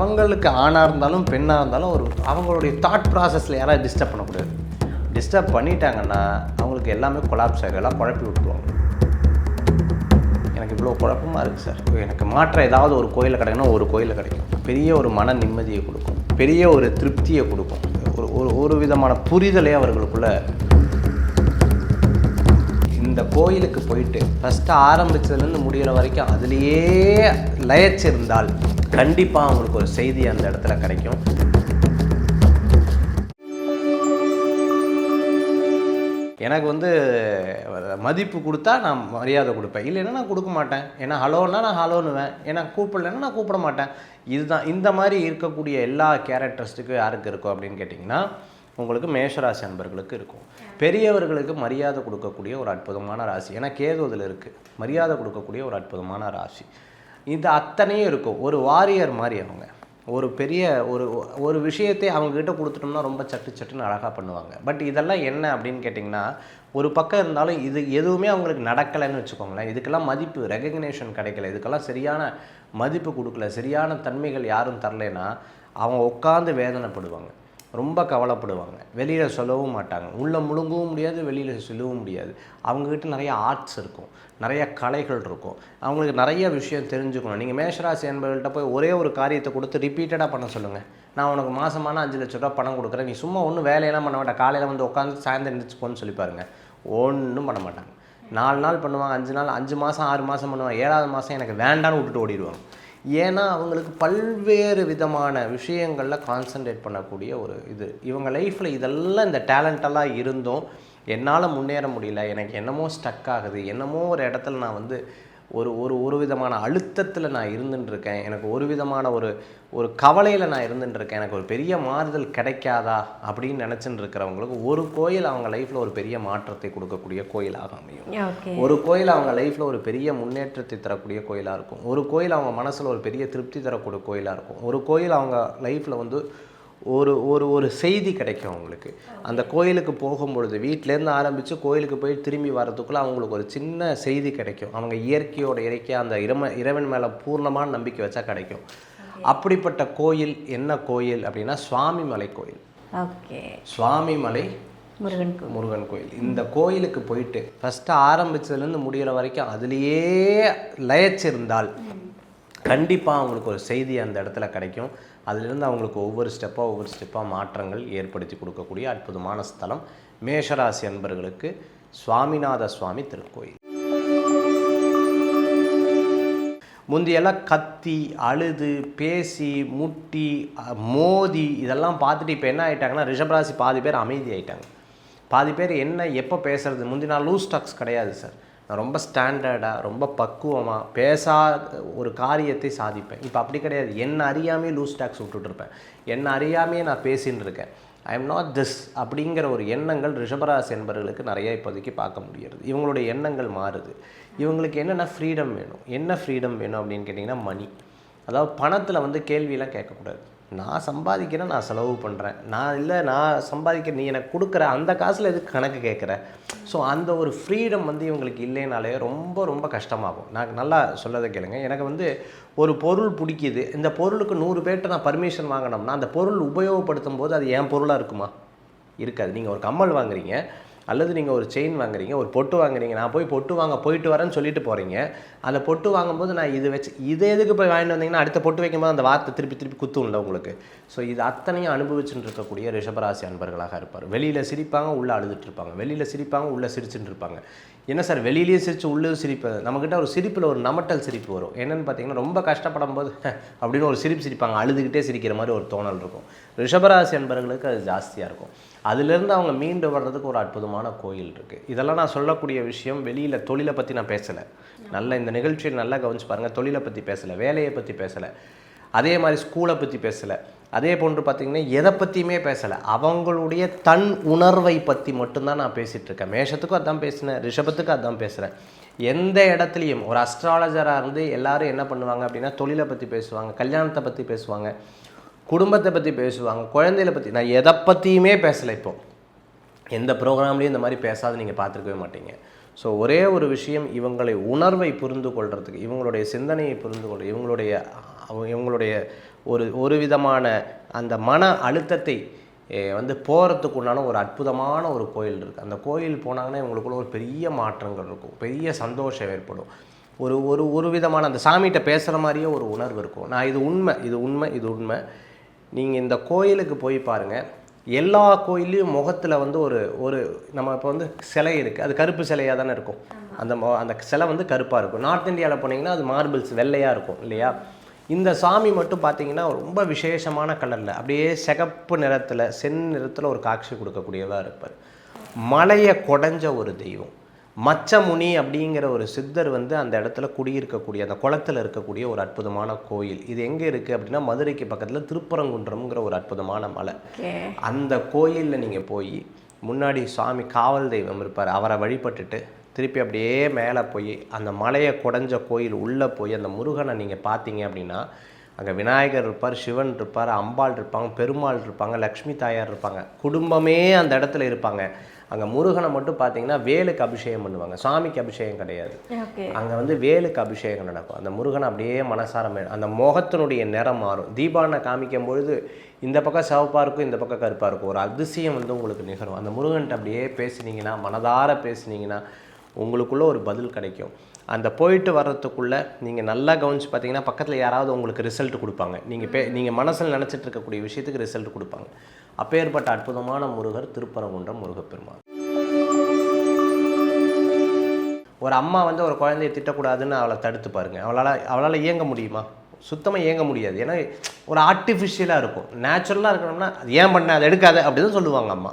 அவங்களுக்கு ஆணாக இருந்தாலும் பெண்ணாக இருந்தாலும் அவங்களுடைய தாட் ப்ராசஸில் யாராவது டிஸ்டர்ப் பண்ணக்கூடாது. டிஸ்டர்ப் பண்ணிட்டாங்கன்னா அவங்களுக்கு எல்லாமே கொலாப்ஸ் ஆகிடும், எல்லாம் குழப்பி விட்டுருவாங்க. எனக்கு இவ்வளோ குழப்பமாக இருக்குது சார், எனக்கு மாற்ற ஏதாவது ஒரு கோயிலில் கிடைக்கணும், ஒரு கோயிலில் கிடைக்கும், பெரிய ஒரு மன நிம்மதியை கொடுக்கும், பெரிய ஒரு திருப்தியை கொடுக்கும், ஒரு விதமான புரிதலே அவர்களுக்குள்ள. இந்த கோயிலுக்கு போயிட்டு ஃபஸ்ட்டு ஆரம்பித்ததுலேருந்து முடிகிற வரைக்கும் அதுலேயே லயச்சிருந்தால் கண்டிப்பாக அவங்களுக்கு ஒரு செய்தி அந்த இடத்துல கிடைக்கும். எனக்கு மதிப்பு கொடுத்தா நான் மரியாதை கொடுப்பேன், இல்லைன்னா நான் கொடுக்க மாட்டேன். ஏன்னா ஹலோன்னா நான் ஹலோன்னுவேன், ஏன்னா கூப்பிடலைன்னா நான் கூப்பிட மாட்டேன். இதுதான் இந்த மாதிரி இருக்கக்கூடிய எல்லா கேரக்டரிஸ்டிக்கும் யாருக்கு இருக்கும் அப்படின்னு கேட்டிங்கன்னா உங்களுக்கு மேஷராசி அன்பர்களுக்கு இருக்கும். பெரியவர்களுக்கு மரியாதை கொடுக்கக்கூடிய ஒரு அற்புதமான ராசி. ஏன்னா கேது அதில் இருக்குது, மரியாதை கொடுக்கக்கூடிய ஒரு அற்புதமான ராசி. இது அத்தனையும் இருக்கும். ஒரு வாரியர் மாதிரி அவங்க ஒரு பெரிய ஒரு விஷயத்தை அவங்கக்கிட்ட கொடுத்துட்டோம்னா ரொம்ப சட்டுன்னு அழகாக பண்ணுவாங்க. பட் இதெல்லாம் என்ன அப்படின்னு கேட்டிங்கன்னா, ஒரு பக்கம் இருந்தாலும் இது எதுவுமே அவங்களுக்கு நடக்கலைன்னு வச்சுக்கோங்களேன். இதுக்கெல்லாம் மதிப்பு ரெகக்னேஷன் கிடைக்கல, இதுக்கெல்லாம் சரியான மதிப்பு கொடுக்கல, சரியான தன்மைகள் யாரும் தரலைன்னா அவங்க உட்காந்து வேதனைப்படுவாங்க, ரொம்ப கவலைப்படுவாங்க. வெளியில் சொல்லவும் மாட்டாங்க, உள்ளே முழுங்கவும் முடியாது, வெளியில் சொல்லவும் முடியாது. அவங்கக்கிட்ட நிறைய ஆர்ட்ஸ் இருக்கும், நிறைய கலைகள் இருக்கும், அவங்களுக்கு நிறைய விஷயம் தெரிஞ்சுக்கணும். நீங்கள் மேஷராசி என்பவர்கள்ட்ட போய் ஒரே ஒரு காரியத்தை கொடுத்து ரிப்பீட்டடாக பண்ண சொல்லுங்கள். நான் உனக்கு மாதமான 5 லட்ச ரூபா பணம் கொடுக்குறேன், நீ சும்மா ஒன்றும் வேலையெல்லாம் பண்ண மாட்டேன், காலையில் உட்காந்து சாயந்தரம் எழுந்திரிச்சுப்போன்னு சொல்லி பாருங்கள். ஒன்றும் பண்ண மாட்டாங்க. 4 நாள் பண்ணுவாங்க, 5 நாள், 5 மாதம் 6 மாதம் பண்ணுவாங்க, 7வது மாதம் எனக்கு வேண்டான்னு விட்டுட்டு ஓடிடுவாங்க. ஏன்னா அவங்களுக்கு பல்வேறு விதமான விஷயங்களில் கான்சன்ட்ரேட் பண்ணக்கூடிய ஒரு இது. இவங்க லைஃப்பில் இதெல்லாம் இந்த டேலண்டெல்லாம் இருந்தும் என்னால் முன்னேற முடியல, எனக்கு என்னமோ ஸ்டக் ஆகுது, என்னமோ ஒரு இடத்துல நான் ஒரு விதமான அழுத்தத்தில் நான் இருந்துட்டுருக்கேன், எனக்கு ஒரு விதமான ஒரு கவலையில் நான் இருந்துட்டுருக்கேன், எனக்கு ஒரு பெரிய மாறுதல் கிடைக்காதா அப்படின்னு நினச்சிட்டு இருக்கிறவங்களுக்கு ஒரு கோயில் அவங்க லைஃப்பில் ஒரு பெரிய மாற்றத்தை கொடுக்கக்கூடிய கோயிலாக அமையும். ஒரு கோயில் அவங்க லைஃப்பில் ஒரு பெரிய முன்னேற்றத்தை தரக்கூடிய கோயிலாக இருக்கும். ஒரு கோயில் அவங்க மனசில் ஒரு பெரிய திருப்தி தரக்கூடிய கோயிலாக இருக்கும். ஒரு கோயில் அவங்க லைஃப்பில் ஒரு செய்தி கிடைக்கும் அவங்களுக்கு. அந்த கோயிலுக்கு போகும்பொழுது வீட்டிலேருந்து ஆரம்பித்து கோயிலுக்கு போய் திரும்பி வர்றதுக்குள்ளே அவங்களுக்கு ஒரு சின்ன செய்தி கிடைக்கும். அவங்க இயற்கையாக அந்த இறைவன் மேலே பூர்ணமான நம்பிக்கை வச்சா கிடைக்கும். அப்படிப்பட்ட கோயில் என்ன கோயில் அப்படின்னா சுவாமிமலை கோயில். சுவாமிமலை முருகன் கோயில். இந்த கோயிலுக்கு போயிட்டு ஃபஸ்ட்டு ஆரம்பித்ததுலேருந்து முடிகிற வரைக்கும் அதுலேயே லயச்சிருந்தால் கண்டிப்பாக அவங்களுக்கு ஒரு செய்தி அந்த இடத்துல கிடைக்கும். அதிலிருந்து அவங்களுக்கு ஒவ்வொரு ஸ்டெப்பாக மாற்றங்கள் ஏற்படுத்தி கொடுக்கக்கூடிய அற்புதமான ஸ்தலம் மேஷராசி அன்பர்களுக்கு சுவாமிநாத சுவாமி திருக்கோயில். முந்தியெல்லாம் கத்தி அழுது பேசி முட்டி மோதி இதெல்லாம் பார்த்துட்டு இப்போ என்ன ஆகிட்டாங்கன்னா ரிஷபராசி பாதி பேர் அமைதி ஆகிட்டாங்க. பாதி பேர் என்ன எப்போ பேசுறது. முந்தி நான் லூஸ் டாக்ஸ் கிடையாது சார், நான் ரொம்ப ஸ்டாண்டர்டாக ரொம்ப பக்குவமாக பேசாத ஒரு காரியத்தை சாதிப்பேன். இப்போ அப்படி கிடையாது. என்ன அறியாமே லூஸ் டாக்ஸ் விட்டுட்ருப்பேன், என்ன அறியாமையே நான் பேசின்னு இருக்கேன். ஐ எம் நாட் திஸ் அப்படிங்கிற ஒரு எண்ணங்கள் ரிஷபராசி என்பவர்களுக்கு நிறைய இப்போதைக்கு பார்க்க முடியாது. இவங்களுடைய எண்ணங்கள் மாறுது. இவங்களுக்கு என்னென்ன ஃப்ரீடம் வேணும். என்ன ஃப்ரீடம் வேணும் அப்படின்னு கேட்டிங்கன்னா மணி. அதாவது பணத்தில் கேள்வியெல்லாம் கேட்கக்கூடாது. நான் சம்பாதிக்கிறேன், நான் செலவு பண்ணுறேன், நான் சம்பாதிக்கிறேன், நீ எனக்கு கொடுக்குற அந்த காசில் எதுக்கு கணக்கு கேட்குற. ஸோ அந்த ஒரு ஃப்ரீடம் இவங்களுக்கு இல்லைனாலே ரொம்ப ரொம்ப கஷ்டமாகும். நான் நல்லா சொல்லதை கேளுங்க. எனக்கு ஒரு பொருள் பிடிக்கிது, இந்த பொருளுக்கு 100 பேர்கிட்ட நான் பர்மிஷன் வாங்கினோம்னா அந்த பொருள் உபயோகப்படுத்தும் போது அது என் பொருளாக இருக்குமா? இருக்காது. நீங்கள் ஒரு கம்மல் வாங்குறீங்க அல்லது நீங்கள் ஒரு செயின் வாங்குறீங்க, ஒரு பொட்டு வாங்குறீங்க, நான் போய் பொட்டு வாங்க போயிட்டு வரேன்னு சொல்லிட்டு போகிறீங்க. அந்த பொட்டு வாங்கும்போது நான் இது வச்சு இதை எதுக்கு போய் வாங்கிட்டு வந்தீங்கன்னா அடுத்த பொட்டு வைக்கும்போது அந்த வார்த்தை திருப்பி குத்தும்ல உங்களுக்கு. ஸோ இது அத்தனையும் அனுபவிச்சுட்டு இருக்கக்கூடிய ரிஷபராசி அன்பர்களாக இருப்பார். வெளியில் சிரிப்பாங்க, உள்ளே அழுதுட்டு இருப்பாங்க, வெளியில் சிரிப்பாங்க, உள்ளே சிரிச்சுட்டு இருப்பாங்க. என்ன சார் வெளியிலேயே சிரித்து உள்ளே சிரிப்பு? நம்மக்கிட்ட ஒரு சிரிப்பில் ஒரு நமட்டல் சிரிப்பு வரும். என்னென்னு பார்த்தீங்கன்னா ரொம்ப கஷ்டப்படும் போது அப்படின்னு ஒரு சிரிப்பாங்க, அழுதுகிட்டே சிரிக்கிற மாதிரி ஒரு தோணல் இருக்கும். ரிஷபராசி அன்பர்களுக்கு அது ஜாஸ்தியாக இருக்கும். அதிலிருந்து அவங்க மீண்டு வர்றதுக்கு ஒரு அற்புதமான கோயில் இருக்குது. இதெல்லாம் நான் சொல்லக்கூடிய விஷயம் வெளியில் தொழிலை பற்றி நான் பேசலை. நல்ல இந்த நிகழ்ச்சியை நல்லா கவனிச்சு பாருங்கள். தொழிலை பற்றி பேசலை, வேலையை பற்றி பேசலை, அதே மாதிரி ஸ்கூலை பற்றி பேசலை, அதே போன்று பார்த்திங்கன்னா எதை பற்றியுமே பேசலை. அவங்களுடைய தன் உணர்வை பற்றி மட்டும்தான் நான் பேசிகிட்ருக்கேன். மேஷத்துக்கும் அதான் பேசினேன், ரிஷபத்துக்கும் அதான் பேசுகிறேன். எந்த இடத்துலையும் ஒரு அஸ்ட்ராலஜராக இருந்து எல்லோரும் என்ன பண்ணுவாங்க அப்படின்னா தொழிலை பற்றி பேசுவாங்க, கல்யாணத்தை பற்றி பேசுவாங்க, குடும்பத்தை பற்றி பேசுவாங்க, குழந்தைகளை பற்றி. நான் எதை பற்றியுமே பேசலை. இப்போது எந்த ப்ரோக்ராம்லேயும் இந்த மாதிரி பேசாத நீங்கள் பார்த்துருக்கவே மாட்டீங்க. ஸோ ஒரே ஒரு விஷயம், இவங்களை உணர்வை புரிந்து கொள்கிறதுக்கு, இவங்களுடைய சிந்தனையை புரிந்து கொள்ள, இவங்களுடைய ஒரு ஒரு விதமான அந்த மன அழுத்தத்தை வந்து போகிறதுக்கு உண்டான ஒரு அற்புதமான ஒரு கோயில் இருக்குது. அந்த கோயில் போனாங்கன்னா இவங்களுக்குள்ள ஒரு பெரிய மாற்றங்கள் இருக்கும், பெரிய சந்தோஷம் ஏற்படும். ஒரு ஒரு ஒரு விதமான அந்த சாமிகிட்ட பேசுகிற மாதிரியே ஒரு உணர்வு இருக்கும். நான் இது உண்மை, இது உண்மை, இது உண்மை. நீங்கள் இந்த கோயிலுக்கு போய் பாருங்கள், எல்லா கோயிலையும் முகத்தில் வந்து ஒரு ஒரு நம்ம இப்போ வந்து சிலை இருக்குது, அது கருப்பு சிலையாக தானே இருக்கும். அந்த சிலை வந்து கருப்பாக இருக்கும். நார்த் இந்தியாவில் போனீங்கன்னா அது மார்பிள்ஸ் வெள்ளையாக இருக்கும் இல்லையா. இந்த சாமி மட்டும் பார்த்தீங்கன்னா ரொம்ப விசேஷமான கலரில் அப்படியே சிகப்பு நிறத்தில் செந்நிறத்தில் ஒரு காட்சி கொடுக்கக்கூடியதாக இருப்பார். மலையை கொடைஞ்ச ஒரு தெய்வம். மச்சமுனி அப்படிங்கிற ஒரு சித்தர் வந்து அந்த இடத்துல குடியிருக்கக்கூடிய அந்த குளத்தில் இருக்கக்கூடிய ஒரு அற்புதமான கோயில். இது எங்கே இருக்குது அப்படின்னா மதுரைக்கு பக்கத்தில் திருப்பரங்குன்றம்ங்கிற ஒரு அற்புதமான மலை. அந்த கோயிலில் நீங்கள் போய் முன்னாடி சுவாமி காவல் தெய்வம் இருப்பார், அவரை வழிபட்டுட்டு திருப்பி அப்படியே மேலே போய் அந்த மலையை குடைஞ்ச கோயில் உள்ளே போய் அந்த முருகனை நீங்கள் பார்த்தீங்க அப்படின்னா அங்கே விநாயகர் இருப்பார், சிவன் இருப்பார், அம்பாள் இருப்பாங்க, பெருமாள் இருப்பாங்க, லக்ஷ்மி தாயார் இருப்பாங்க, குடும்பமே அந்த இடத்துல இருப்பாங்க. அங்கே முருகனை மட்டும் பார்த்தீங்கன்னா வேலுக்கு அபிஷேகம் பண்ணுவாங்க, சாமிக்கு அபிஷேகம் கிடையாது. அங்கே வந்து வேலுக்கு அபிஷேகம் நடக்கும். அந்த முருகனை அப்படியே மனசாரமே அந்த முகத்தினுடைய நிறம் மாறும். தீபாவளி காமிக்கும் பொழுது இந்த பக்கம் சிவப்பாக இருக்கும், இந்த பக்கம் கருப்பாக இருக்கும். ஒரு அதிசயம் வந்து உங்களுக்கு நிகழும். அந்த முருகன்ட்ட அப்படியே பேசுனீங்கன்னா, மனதார பேசுனீங்கன்னா உங்களுக்குள்ளே ஒரு பதில் கிடைக்கும். அந்த போயிட்டு வர்றதுக்குள்ளே நீங்கள் நல்லா கவனித்து பார்த்தீங்கன்னா பக்கத்தில் யாராவது உங்களுக்கு ரிசல்ட் கொடுப்பாங்க. நீங்கள் மனசில் நினச்சிட்டு இருக்கக்கூடிய விஷயத்துக்கு ரிசல்ட் கொடுப்பாங்க. அப்பேற்பட்ட அற்புதமான முருகர் திருப்பரங்குன்றம் முருகப்பெருமான். ஒரு அம்மா வந்து ஒரு குழந்தைய திட்டக்கூடாதுன்னு அவளை தடுத்து பாருங்க, அவளால் இயங்க முடியுமா? சுத்தமாக இயங்க முடியாது. ஏன்னா ஒரு ஆர்டிஃபிஷியலாக இருக்கும். நேச்சுரலாக இருக்கணும்னா அது ஏன் பண்ண, அதை எடுக்காத அப்படி தான் சொல்லுவாங்க அம்மா.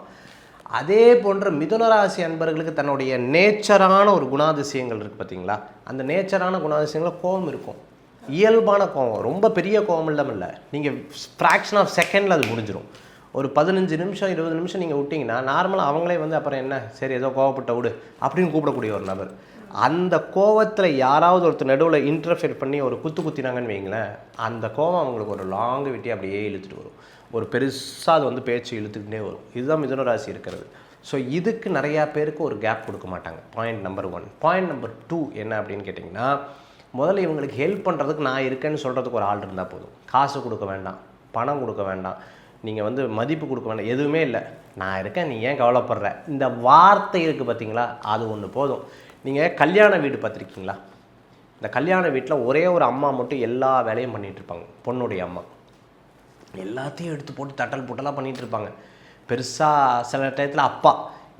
அதே போன்ற மிதுனராசி அன்பர்களுக்கு தன்னுடைய நேச்சரான ஒரு குணாதிசயங்கள் இருக்குது பார்த்தீங்களா. அந்த நேச்சரான குணாதிசயங்களில் கோபம் இருக்கும், இயல்பான கோபம், ரொம்ப பெரிய கோபம் இல்லாமல் இல்லை. நீங்கள் ஃப்ராக்ஷன் ஆஃப் செகண்டில் அது முடிஞ்சிடும். ஒரு 15 நிமிஷம் 20 நிமிஷம் நீங்கள் விட்டிங்கன்னா நார்மலாக அவங்களே வந்து அப்புறம் என்ன சரி ஏதோ கோவப்பட்ட விடு அப்படின்னு கூப்பிடக்கூடிய ஒரு நபர். அந்த கோவத்தில் யாராவது ஒருத்தர் நடுவில் இன்டர்ஃபியர் பண்ணி ஒரு குத்தினாங்கன்னு வைங்களேன், அந்த கோவம் அவங்களுக்கு ஒரு லாங் விட்டி அப்படியே இழுத்துட்டு வரும். ஒரு பெருசாக அது வந்து பேச்சு இழுத்துக்கிட்டே வரும். இதுதான் மிதுன ராசி இருக்கிறது. ஸோ இதுக்கு நிறையா பேருக்கு ஒரு கேப் கொடுக்க மாட்டாங்க. Point number 1. பாயிண்ட் நம்பர் 2 என்ன அப்படின்னு கேட்டிங்கன்னா, முதல்ல இவங்களுக்கு ஹெல்ப் பண்ணுறதுக்கு நான் இருக்கேன்னு சொல்கிறதுக்கு ஒரு ஆள் இருந்தால் போதும். காசு கொடுக்க வேண்டாம், பணம் கொடுக்க வேண்டாம், நீங்கள் வந்து மதிப்பு கொடுக்க வேண்டாம், எதுவுமே இல்லை. நான் இருக்கேன், நீ ஏன் கவலைப்படுற, இந்த வார்த்தை இருக்குது பார்த்தீங்களா, அது ஒன்று போதும். நீங்கள் கல்யாண வீடு பார்த்துருக்கீங்களா? இந்த கல்யாண வீட்டில் ஒரே ஒரு அம்மா மட்டும் எல்லா வேலையும் பண்ணிகிட்ருப்பாங்க. பொண்ணுடைய அம்மா எல்லாத்தையும் எடுத்து போட்டு தட்டல் போட்டெல்லாம் பண்ணிகிட்டு இருப்பாங்க. பெருசாக சில டயத்தில் அப்பா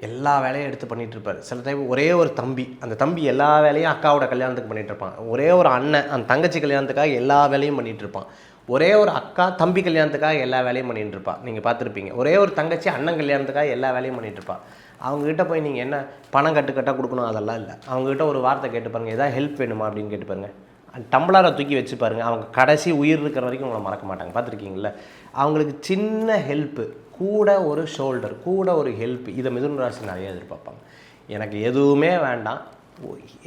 எல்லா வேலையும் எடுத்து பண்ணிகிட்ருப்பார். சில டைம் ஒரே ஒரு தம்பி, அந்த தம்பி எல்லா வேலையும் அக்காவோட கல்யாணத்துக்கு பண்ணிகிட்ருப்பான். ஒரே ஒரு அண்ணன் அந்த தங்கச்சி கல்யாணத்துக்காக எல்லா வேலையும் பண்ணிகிட்ருப்பான். ஒரே ஒரு அக்கா தம்பி கல்யாணத்துக்காக எல்லா வேலையும் பண்ணிகிட்ருப்பான். நீங்கள் பார்த்துருப்பீங்க. ஒரே ஒரு தங்கச்சி அண்ணன் கல்யாணத்துக்காக எல்லா வேலையும் பண்ணிகிட்ருப்பான். அவங்ககிட்ட போய் நீங்கள் என்ன பணம் கட்டாக கொடுக்கணும் அதெல்லாம் இல்லை. அவங்ககிட்ட ஒரு வார்த்தை கேட்டு பாருங்கள், எதாவது ஹெல்ப் வேணுமா அப்படின்னு கேட்டு பாருங்கள். டம்ளரை தூக்கி வச்சு பாருங்கள், அவங்க கடைசி உயிர் இருக்கிற வரைக்கும் உங்களை மறக்க மாட்டாங்க. பார்த்துருக்கீங்களா? அவங்களுக்கு சின்ன ஹெல்ப்பு, கூட ஒரு ஷோல்டர், கூட ஒரு ஹெல்ப், இதை மிதுன ராசி நிறைய எதிர்பார்ப்பாங்க. எனக்கு எதுவுமே வேண்டாம்,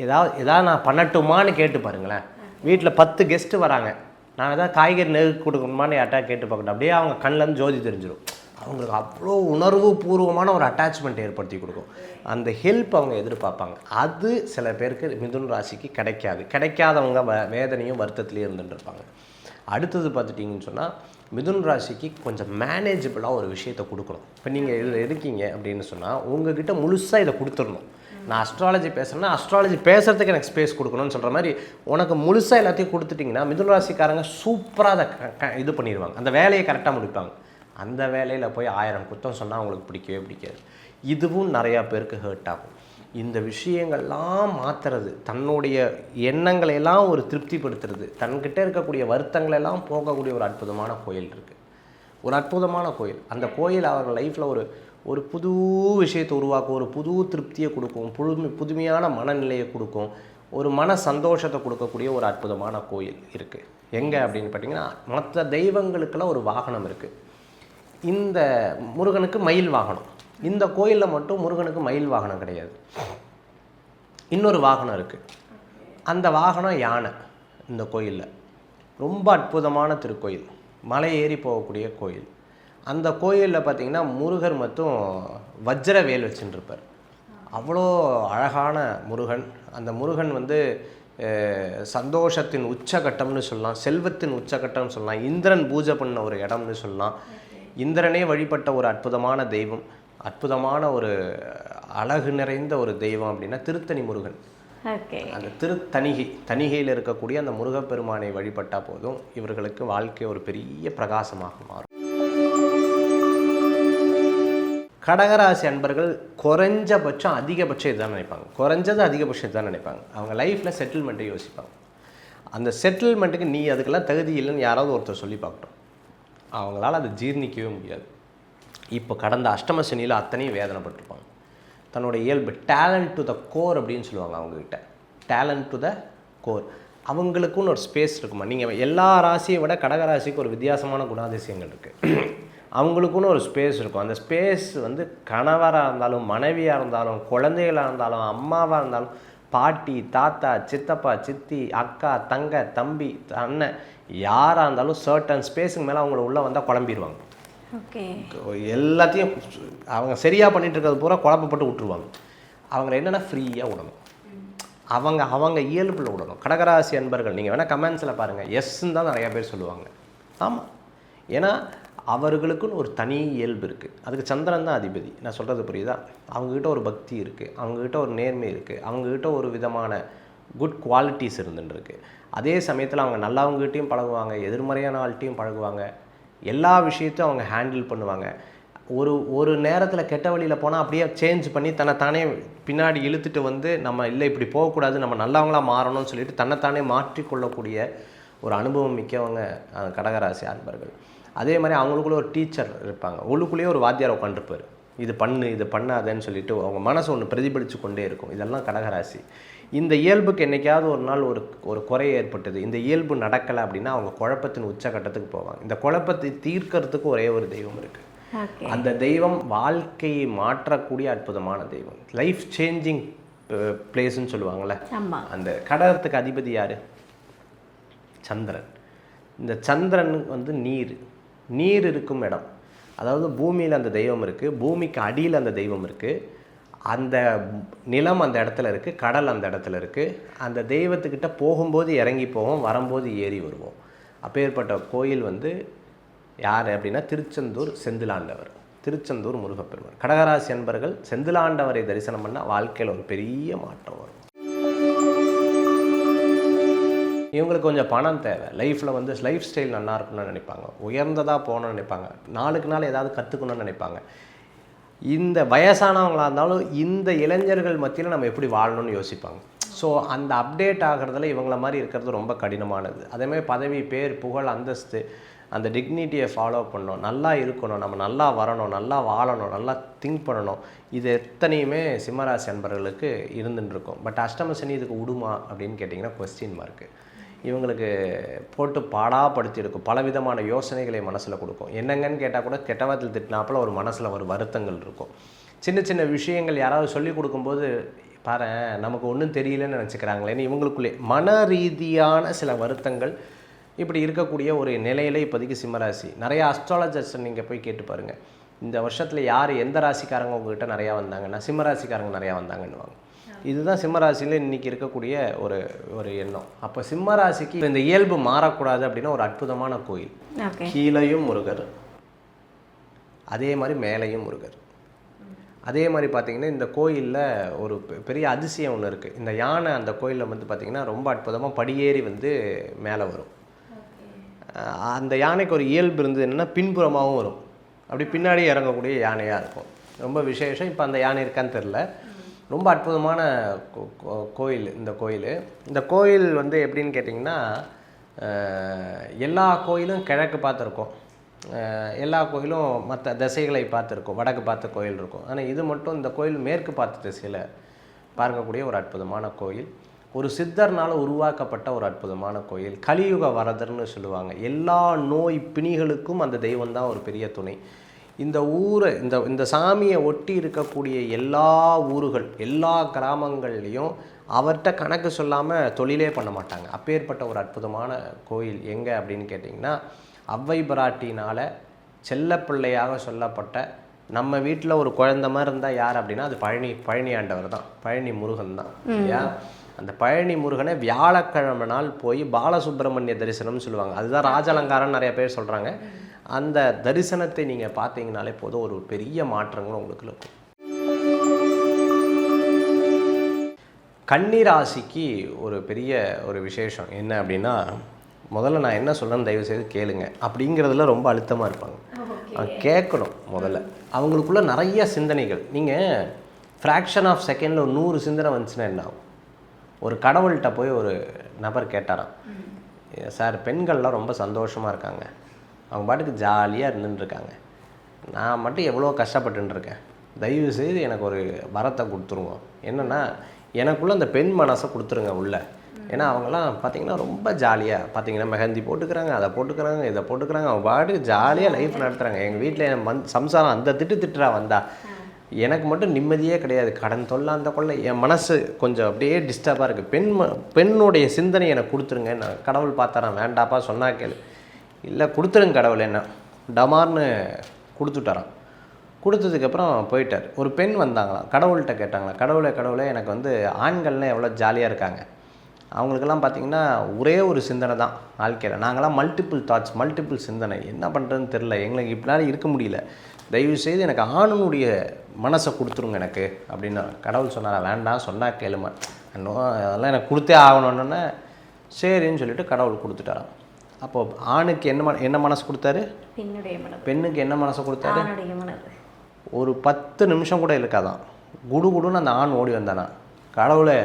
ஏதாவது நான் பண்ணட்டுமான்னு கேட்டு பாருங்களேன். வீட்டில் 10 கெஸ்ட்டு வராங்க, நான் எதாவது காய்கறி நெருக்கி கொடுக்கணுமான்னு யார்ட்டா கேட்டு பார்க்கணும். அப்படியே அவங்க கண்ணிலேருந்து ஜோதி தெரிஞ்சிடும். அவங்களுக்கு அவ்வளோ உணர்வு பூர்வமான ஒரு அட்டாச்மெண்ட் ஏற்படுத்தி கொடுக்கும். அந்த ஹெல்ப் அவங்க எதிர்பார்ப்பாங்க. அது சில பேருக்கு மிதுன ராசிக்கு கிடைக்காது. கிடைக்காதவங்க வேதனையும் வருத்தத்துலேயும் இருந்துட்டுருப்பாங்க. அடுத்தது பார்த்துட்டிங்கன்னு சொன்னால் மிதுன ராசிக்கு கொஞ்சம் மேனேஜபிளாக ஒரு விஷயத்தை கொடுக்கணும். இப்போ நீங்கள் இதில் இருக்கீங்க அப்படின்னு சொன்னால் உங்ககிட்ட முழுசாக இதை கொடுத்துடணும். நான் அஸ்ட்ராலஜி பேசுகிறேன்னா அஸ்ட்ராலஜி பேசுகிறதுக்கு எனக்கு ஸ்பேஸ் கொடுக்கணும்னு சொல்கிற மாதிரி உனக்கு முழுசாக எல்லாத்தையும் கொடுத்துட்டிங்கன்னா மிதுன ராசிக்காரங்க சூப்பராக அதை இது பண்ணிடுவாங்க. அந்த வேலையை கரெக்டாக முடிப்பாங்க. அந்த வேலையில் போய் 1000 குத்தம் சொன்னால் அவங்களுக்கு பிடிக்கவே பிடிக்காது. இதுவும் நிறையா பேருக்கு ஹர்ட் ஆகும். இந்த விஷயங்கள்லாம் மாற்றுறது, தன்னுடைய எண்ணங்களையெல்லாம் ஒரு திருப்திப்படுத்துறது, தன்கிட்ட இருக்கக்கூடிய வருத்தங்களெல்லாம் போகக்கூடிய ஒரு அற்புதமான கோயில் இருக்குது. ஒரு அற்புதமான கோயில். அந்த கோயில் அவங்க லைஃப்பில் ஒரு புது விஷயத்தை உருவாக்கும், ஒரு புது திருப்தியை கொடுக்கும், புதுமையான மனநிலையை கொடுக்கும், ஒரு மன சந்தோஷத்தை கொடுக்கக்கூடிய ஒரு அற்புதமான கோயில் இருக்குது. எங்கே அப்படின்னு பார்த்தீங்கன்னா, மற்ற தெய்வங்களுக்கெல்லாம் ஒரு வாகனம் இருக்குது. இந்த முருகனுக்கு மயில் வாகனம். இந்த கோயிலில் மட்டும் முருகனுக்கு மயில் வாகனம் கிடையாது, இன்னொரு வாகனம் இருக்குது. அந்த வாகனம் யானை. இந்த கோயிலில் ரொம்ப அற்புதமான திருக்கோயில், மலை ஏறி போகக்கூடிய கோயில். அந்த கோயிலில் பார்த்திங்கன்னா முருகர் மட்டும் வஜ்ர வேல் வச்சுட்டுருப்பார். அவ்வளோ அழகான முருகன். அந்த முருகன் வந்து சந்தோஷத்தின் உச்சகட்டம்னு சொல்லலாம், செல்வத்தின் உச்சகட்டம்னு சொல்லலாம், இந்திரன் பூஜை பண்ண ஒரு இடம்னு சொல்லலாம். இந்திரனே வழிபட்ட ஒரு அற்புதமான தெய்வம், அற்புதமான ஒரு அழகு நிறைந்த ஒரு தெய்வம் அப்படின்னா திருத்தணி முருகன். அந்த தணிகையில் இருக்கக்கூடிய அந்த முருகப்பெருமானை வழிபட்டால் போதும் இவர்களுக்கு வாழ்க்கை ஒரு பெரிய பிரகாசமாக மாறும். கடகராசி அன்பர்கள் குறைஞ்சபட்சம் அதிகபட்சம் இதுதான் நினைப்பாங்க, குறைஞ்சது அதிகபட்சம் இதுதான் நினைப்பாங்க. அவங்க லைஃப்பில் செட்டில்மெண்ட்டை யோசிப்பாங்க. அந்த செட்டில்மெண்ட்டுக்கு நீ அதுக்கெல்லாம் தகுதி இல்லைன்னு யாராவது ஒருத்தர் சொல்லி பார்க்கட்டும், அவங்களால அதை ஜீர்ணிக்கவே முடியாது. இப்போ கடந்த அஷ்டம சனியில் அத்தனையும் வேதனைப்பட்டிருப்பாங்க. தன்னோட இயல்பு டேலண்ட் டு த கோர் அப்படின்னு சொல்லுவாங்க அவங்கக்கிட்ட, டேலண்ட் டு த கோர். அவங்களுக்குன்னு ஒரு ஸ்பேஸ் இருக்குமா? நீங்கள் எல்லா ராசியை விட கடகராசிக்கு ஒரு வித்தியாசமான குணாதிசயங்கள் இருக்குது. அவங்களுக்குன்னு ஒரு ஸ்பேஸ் இருக்கும். அந்த ஸ்பேஸ் வந்து கணவராக இருந்தாலும், மனைவியாக இருந்தாலும், குழந்தைகளாக இருந்தாலும், அம்மாவாக இருந்தாலும், பாட்டி, தாத்தா, சித்தப்பா, சித்தி, அக்கா, தங்க, தம்பி, அண்ணன், யாராக இருந்தாலும் சர்டன் ஸ்பேஸுக்கு மேலே அவங்கள உள்ளே வந்தால் குழம்பிடுவாங்க. எல்லாத்தையும் அவங்க சரியாக பண்ணிகிட்டு இருக்கிறது பூரா குழப்பப்பட்டு விட்டுருவாங்க. அவங்கள என்னென்னா ஃப்ரீயாக விடணும், அவங்க இயல்பில் விடணும். கடகராசி அன்பர்கள் நீங்கள் வேணால் கமெண்ட்ஸில் பாருங்கள், எஸ்ன்னு தான் நிறையா பேர் சொல்லுவாங்க. ஆமாம், ஏன்னா அவர்களுக்குன்னு ஒரு தனி இயல்பு இருக்குது. அதுக்கு சந்திரன் தான் அதிபதி. நான் சொல்கிறது புரியுதா? அவங்கக்கிட்ட ஒரு பக்தி இருக்குது, அவங்கக்கிட்ட ஒரு நேர்மை இருக்குது, அவங்கக்கிட்ட ஒரு விதமான குட் குவாலிட்டிஸ் இருந்துருக்கு. அதே சமயத்தில் அவங்க நல்லவங்ககிட்டையும் பழகுவாங்க, எதிர்மறையான ஆள்கிட்டையும் பழகுவாங்க, எல்லா விஷயத்தையும் அவங்க ஹேண்டில் பண்ணுவாங்க. ஒரு நேரத்தில் கெட்ட வழியில் போனால் அப்படியே சேஞ்ச் பண்ணி தன்னைத்தானே பின்னாடி இழுத்துட்டு வந்து நம்ம இல்லை இப்படி போகக்கூடாது, நம்ம நல்லவங்களாக மாறணும்னு சொல்லிட்டு தன்னைத்தானே மாற்றிக்கொள்ளக்கூடிய ஒரு அனுபவம் மிக்கவங்க கடகராசி அன்பர்கள். அதே மாதிரி அவங்களுக்குள்ளே ஒரு டீச்சர் இருப்பாங்க, உள்ளுக்குள்ளேயே ஒரு வாத்தியார் உட்காந்துருப்பார், இது பண்ணு இது பண்ணாதேன்னு சொல்லிட்டு அவங்க மனசு ஒன்று பிரதிபலித்து கொண்டே இருக்கும். இதெல்லாம் கடகராசி. இந்த இயல்புக்கு என்றைக்காவது ஒரு நாள் ஒரு குறை ஏற்பட்டது, இந்த இயல்பு நடக்கலை அப்படின்னா அவங்க குழப்பத்தின் உச்சகட்டத்துக்கு போவாங்க. இந்த குழப்பத்தை தீர்க்கறதுக்கு ஒரே ஒரு தெய்வம் இருக்குது. அந்த தெய்வம் வாழ்க்கையை மாற்றக்கூடிய அற்புதமான தெய்வம், லைஃப் சேஞ்சிங் பிளேஸ்ன்னு சொல்லுவாங்கள்ல. அந்த கடகத்துக்கு அதிபதி யார்? சந்திரன். இந்த சந்திரன் வந்து நீர் இருக்கும் இடம், அதாவது பூமியில் அந்த தெய்வம் இருக்குது, பூமிக்கு அடியில் அந்த தெய்வம் இருக்குது, அந்த நிலம் அந்த இடத்துல இருக்குது, கடல் அந்த இடத்துல இருக்குது. அந்த தெய்வத்துக்கிட்ட போகும்போது இறங்கி போவோம், வரும்போது ஏறி வருவோம். அப்பேற்பட்ட கோயில் வந்து யார் அப்படின்னா திருச்செந்தூர் செந்திலாண்டவர், திருச்செந்தூர் முருகப்பெருமான். கடகராசி அன்பர்கள் செந்திலாண்டவரை தரிசனம் பண்ணால் வாழ்க்கையில் ஒரு பெரிய மாற்றம் வரும். இவங்களுக்கு கொஞ்சம் பணம் தேவை, லைஃப்பில் வந்து லைஃப் ஸ்டைல் நல்லா இருக்கணும்னு நினைப்பாங்க, உயர்ந்ததாக போகணும்னு நினைப்பாங்க, நாளுக்கு நாள் ஏதாவது கற்றுக்கணும்னு நினைப்பாங்க. இந்த வயசானவங்களாக இருந்தாலும் இந்த இளைஞர்கள் மத்தியில் நம்ம எப்படி வாழணும்னு யோசிப்பாங்க. ஸோ அந்த அப்டேட் ஆகிறதுல இவங்கள மாதிரி இருக்கிறது ரொம்ப கடினமானது. அதேமாதிரி பதவி, பேர், புகழ், அந்தஸ்து, அந்த டிக்னிட்டியை ஃபாலோ பண்ணணும், நல்லா இருக்கணும், நம்ம நல்லா வரணும், நல்லா வாழணும், நல்லா திங்க் பண்ணணும். இது எத்தனையுமே சிம்மராசி அன்பர்களுக்கு இருந்துருக்கும். பட் அஷ்டம சனி இதுக்கு விடுமா அப்படின்னு கேட்டிங்கன்னா கொஸ்டின் மார்க்கு. இவங்களுக்கு போட்டு பாடாப்படுத்தி இருக்கும், பலவிதமான யோசனைகளை மனசில் கொடுக்கும். என்னங்கன்னு கேட்டால் கூட கெட்டவாத்தில் திட்டினாப்பில் ஒரு மனசில் ஒரு வருத்தங்கள் இருக்கும். சின்ன சின்ன விஷயங்கள் யாராவது சொல்லி கொடுக்கும்போது பாரு நமக்கு ஒன்றும் தெரியலன்னு நினச்சிக்கிறாங்களேன்னு இவங்களுக்குள்ளே மன ரீதியான சில வருத்தங்கள் இப்படி இருக்கக்கூடிய ஒரு நிலையில் இப்போதைக்கு சிம்மராசி. நிறையா அஸ்ட்ராலஜர்ஸ் நீங்கள் போய் கேட்டு பாருங்கள், இந்த வருஷத்தில் யார் எந்த ராசிக்காரங்க உங்கள்கிட்ட நிறையா வந்தாங்கன்னா சிம்மராசிக்காரங்க நிறையா வந்தாங்கன்னுவாங்க. இதுதான் சிம்மராசியில் இன்றைக்கி இருக்கக்கூடிய ஒரு எண்ணம். அப்போ சிம்மராசிக்கு இந்த இயல்பு மாறக்கூடாது அப்படின்னா ஒரு அற்புதமான கோயில், கீழையும் முருகர், அதே மாதிரி மேலையும் முருகர். அதே மாதிரி பார்த்திங்கன்னா இந்த கோயிலில் ஒரு பெரிய அதிசயம் ஒன்று இருக்குது. இந்த யானை அந்த கோயிலில் வந்து பார்த்திங்கன்னா ரொம்ப அற்புதமாக படியேறி வந்து மேலே வரும். அந்த யானைக்கு ஒரு இயல்பு இருந்தது என்னென்னா பின்புறமாகவும் வரும், அப்படி பின்னாடி இறங்கக்கூடிய யானையாக இருக்கும். ரொம்ப விசேஷம். இப்போ அந்த யானை இருக்கான்னு தெரில. ரொம்ப அற்புதமான கோயில் இந்த கோயில் வந்து எப்படின்னு கேட்டிங்கன்னா எல்லா கோயிலும் கிழக்கு பார்த்துருக்கோம், எல்லா கோயிலும் மற்ற திசைகளை பார்த்துருக்கோம், வடக்கு பார்த்த கோயில் இருக்கும். ஆனால் இது மட்டும் இந்த கோயில் மேற்கு பார்த்த திசையில் பார்க்கக்கூடிய ஒரு அற்புதமான கோயில். ஒரு சித்தர்னால் உருவாக்கப்பட்ட ஒரு அற்புதமான கோயில். கலியுக வரதர்னு சொல்லுவாங்க. எல்லா நோய் பிணிகளுக்கும் அந்த தெய்வம் தான் ஒரு பெரிய துணை. இந்த ஊரை இந்த சாமியை ஒட்டி இருக்கக்கூடிய எல்லா ஊர்கள், எல்லா கிராமங்கள்லேயும் அவர்கிட்ட கணக்கு சொல்லாமல் தொழிலே பண்ண மாட்டாங்க. அப்பேற்பட்ட ஒரு அற்புதமான கோயில் எங்கே அப்படின்னு கேட்டிங்கன்னா அவ்வை பிராட்டினால் செல்லப்பிள்ளையாக சொல்லப்பட்ட, நம்ம வீட்டில் ஒரு குழந்தை மாதிரி இருந்தால் யார் அப்படின்னா அது பழனி ஆண்டவர் தான், பழனி முருகன் தான் இல்லையா. அந்த பழனி முருகனை வியாழக்கிழமை நாள் போய் பாலசுப்ரமணிய தரிசனம்னு சொல்லுவாங்க. அதுதான் ராஜலங்காரம்னு நிறைய பேர் சொல்கிறாங்க. அந்த தரிசனத்தை நீங்கள் பார்த்தீங்கனாலே போதும், ஒரு பெரிய மாற்றங்கள் உங்களுக்கு இருக்கும். கன்னிராசிக்கு ஒரு பெரிய ஒரு விசேஷம் என்ன அப்படின்னா, முதல்ல நான் என்ன சொல்கிறேன்னு தயவுசெய்து கேளுங்க அப்படிங்கிறதுல ரொம்ப அழுத்தமாக இருப்பாங்க. கேட்கணும். முதல்ல அவங்களுக்குள்ள நிறைய சிந்தனைகள். நீங்கள் ஃப்ராக்ஷன் ஆஃப் செகண்டில் ஒரு 100 சிந்தனை வந்துச்சுன்னா என்ன ஆகும்? ஒரு கடவுள்கிட்ட போய் ஒரு நபர் கேட்டாராம், சார் பெண்கள்லாம் ரொம்ப சந்தோஷமாக இருக்காங்க, அவங்க பாட்டுக்கு ஜாலியாக இருந்துட்டுருக்காங்க, நான் மட்டும் எவ்வளோ கஷ்டப்பட்டுருக்கேன், தயவு செய்து எனக்கு ஒரு வரத்தை கொடுத்துருங்க, என்னென்னா எனக்குள்ளே அந்த பெண் மனசை கொடுத்துருங்க உள்ள. ஏன்னா அவங்களாம் பார்த்திங்கன்னா ரொம்ப ஜாலியாக பார்த்திங்கன்னா மெஹந்தி போட்டுக்கிறாங்க, அதை போட்டுக்கிறாங்க, இதை போட்டுக்கிறாங்க, அவங்க பாட்டுக்கு ஜாலியாக லைஃப் நடத்துகிறாங்க. எங்கள் வீட்டில் என் சம்சாரம் அந்த திட்டுறா வந்தா, எனக்கு மட்டும் நிம்மதியே கிடையாது, கடன் தொல்லை அந்த கொள்ள, என் மனசு கொஞ்சம் அப்படியே டிஸ்டர்பாக இருக்குது, பெண்ணுடைய சிந்தனை எனக்கு கொடுத்துருங்க. நான் கடவுள் பார்த்தாரான், வேண்டாப்பா சொன்னா கேளு, இல்லை கொடுத்துருங்க கடவுள், என்ன டமார்னு கொடுத்துட்டாரான். கொடுத்ததுக்கப்புறம் போயிட்டார். ஒரு பெண் வந்தாங்களாம், கடவுள்கிட்ட கேட்டாங்களாம், கடவுளே எனக்கு வந்து ஆண்கள்லாம் எவ்வளோ ஜாலியாக இருக்காங்க, அவங்களுக்கெல்லாம் பார்த்திங்கன்னா ஒரே ஒரு சிந்தனை தான் வாழ்க்கையில், நாங்களாம் மல்டிபிள் தாட்ஸ், மல்டிபிள் சிந்தனை, என்ன பண்ணுறதுன்னு தெரில, எங்களுக்கு இப்படினாலும் இருக்க முடியல, தயவுசெய்து எனக்கு ஆணுடைய மனசை கொடுத்துருங்க எனக்கு அப்படின்னு. கடவுள் சொன்னாரா, வேண்டாம் சொன்னால் கேளுமா, இன்னும் அதெல்லாம் எனக்கு கொடுத்தே ஆகணுன்னொன்னே சரின்னு சொல்லிட்டு கடவுள் கொடுத்துட்டாராம். அப்போது ஆணுக்கு என்ன மனசு கொடுத்தாரு, பெண்ணுக்கு என்ன மனசை கொடுத்தாரு, ஒரு 10 நிமிஷம் கூட இருக்காதான், குடுகுடுன்னு அந்த ஆண் ஓடி வந்தானா, கடவுளை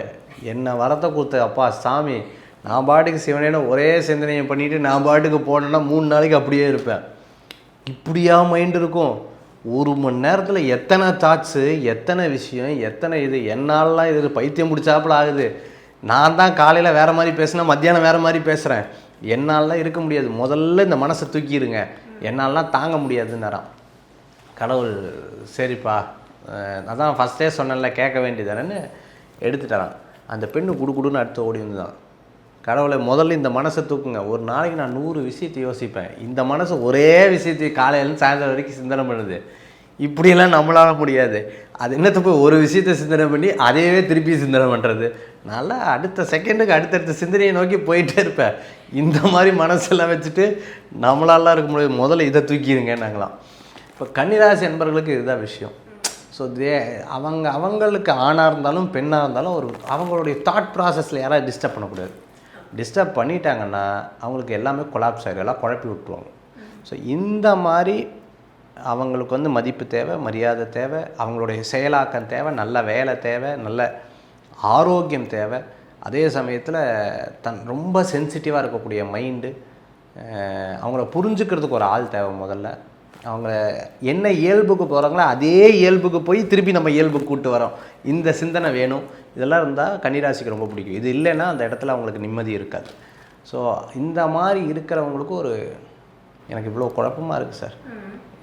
என்ன வரத்தை கொடுத்த அப்பா சாமி, நான் பாட்டுக்கு சிவனேன்னு ஒரே சிந்தனையை பண்ணிவிட்டு நான் பாட்டுக்கு போனேன்னா 3 நாளைக்கு அப்படியே இருப்பேன். இப்படியா மைண்ட் இருக்கும்? 1 மணி நேரத்தில் எத்தனை தாட்ஸு, எத்தனை விஷயம், எத்தனை இது, என்னாலலாம் இது பைத்தியம் பிடிச்சாப்புல ஆகுது. நான் தான் காலையில் வேறு மாதிரி பேசுனா மத்தியானம் வேறு மாதிரி பேசுகிறேன், என்னாலலாம் இருக்க முடியாது, முதல்ல இந்த மனசை தூக்கிடுங்க, என்னாலலாம் தாங்க முடியாதுன்னாராம். கடவுள் சரிப்பா, அதான் ஃபஸ்ட்டே சொன்னேன்ல கேட்க வேண்டியதானேன்னு எடுத்துட்டாரான். அந்த பெண்ணு குடுன்னு அடுத்து ஓடி வந்துதான், கடவுளை முதல்ல இந்த மனசை தூக்குங்க, ஒரு நாளைக்கு நான் 100 விஷயத்தை யோசிப்பேன், இந்த மனசு ஒரே விஷயத்தை காலையிலேருந்து சாயந்தரம் வரைக்கும் சிந்தனை பண்ணுது, இப்படியெல்லாம் நம்மளால முடியாது, அது என்னத்தை போய் ஒரு விஷயத்தை சிந்தனை பண்ணி அதையவே திருப்பி சிந்தனை பண்ணுறது, நல்லா அடுத்த செகண்டுக்கு அடுத்தடுத்த சிந்தனையை நோக்கி போயிட்டே இருப்பேன். இந்த மாதிரி மனசெல்லாம் வச்சுட்டு நம்மளாலாம் இருக்க முடியாது, முதல்ல இதை தூக்கிடுங்க நாங்களாம். இப்போ கன்னிராசி என்பவர்களுக்கு இதுதான் விஷயம். ஸோ அவங்களுக்கு ஆணாக இருந்தாலும் பெண்ணாக இருந்தாலும் ஒரு அவங்களுடைய தாட் ப்ராசஸில் யாராவது டிஸ்டர்ப் பண்ணக்கூடாது. டிஸ்டர்ப் பண்ணிட்டாங்கன்னா அவங்களுக்கு எல்லாமே கொலாப்ஸ் ஆகிடும், எல்லாம் குழப்பி விட்டுருவாங்க. ஸோ இந்த மாதிரி அவங்களுக்கு வந்து மதிப்பு தேவை, மரியாதை தேவை, அவங்களுடைய செயலாக்கம் தேவை, நல்ல வேலை தேவை, நல்ல ஆரோக்கியம் தேவை, அதே சமயத்தில் ரொம்ப சென்சிட்டிவாக இருக்கக்கூடிய மைண்டு, அவங்கள புரிஞ்சுக்கிறதுக்கு ஒரு ஆள் தேவை. முதல்ல அவங்க என்ன இயல்புக்கு போகிறாங்களோ அதே இயல்புக்கு போய் திருப்பி நம்ம இயல்புக்கு கூப்பிட்டு வரோம், இந்த சிந்தனை வேணும். இதெல்லாம் இருந்தால் கன்னிராசிக்கு ரொம்ப பிடிக்கும். இது இல்லைன்னா அந்த இடத்துல அவங்களுக்கு நிம்மதி இருக்காது. ஸோ இந்த மாதிரி இருக்கிறவங்களுக்கு ஒரு எனக்கு இவ்வளோ குழப்பமாக இருக்குது சார்,